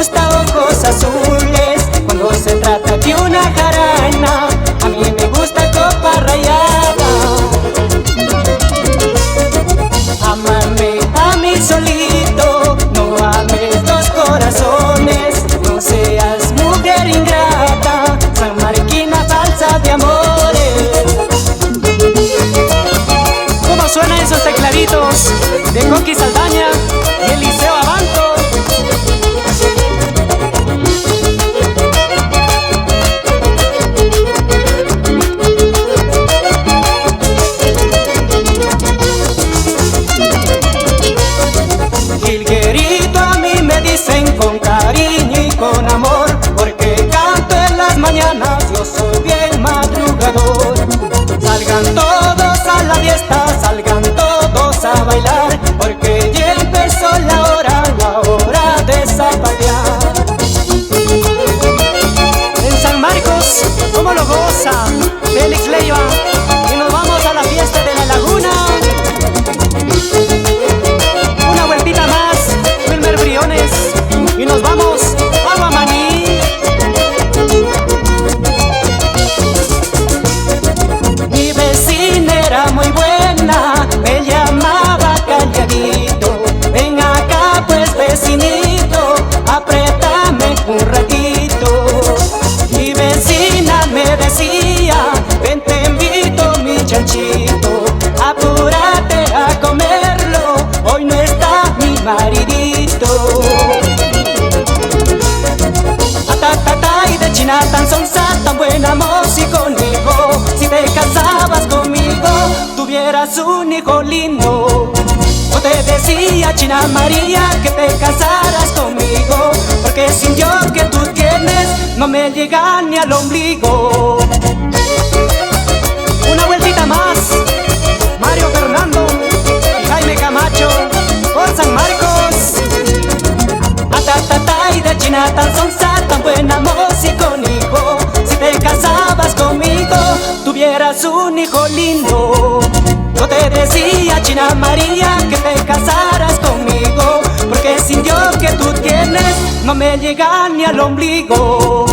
gusta ojos azules. Cuando se trata de una jarana, a mí me gusta copa rayada. Ámame a mí solito, no ames dos corazones. No seas mujer ingrata, sanmarquina falsa de amores. ¿Cómo suenan esos tecladitos de Coqui Saldaña y Eliseo Abanto? Jilguerito a mí me dicen con cariño y con amor, porque canto en las mañanas, yo soy bien madrugador. Salgan todos a la fiesta, salgan todos a bailar, porque ya empezó la hora de zapatear. En San Marcos, ¿cómo lo goza Félix Leiva? Y nos vamos a la fiesta de la laguna. Una vueltita más, Wilmer Briones, y nos vamos a Guamaní. Mi vecina era muy buena, me llamaba calladito. Ven acá pues vecinito, apriétame un ratito. Mi vecina me decía, ven te invito mi chanchito, apúrate a comerlo, hoy no está mi maridito. Y de China tan sonsa, tan buena música conmigo. Si te casabas conmigo, tuvieras un hijo lindo. Yo te decía, China María, que te casaras conmigo, porque sin yo que tú tienes, no me llega ni al ombligo. Una vueltita más, Mario Fernando y Jaime Camacho, por San Marcos. Y de China tan sonsa, tan buena música conmigo. Si te casabas conmigo, tuvieras un hijo lindo. Yo te decía, China María, que te casaras conmigo, porque sin yo que tú tienes, no me llega ni al ombligo.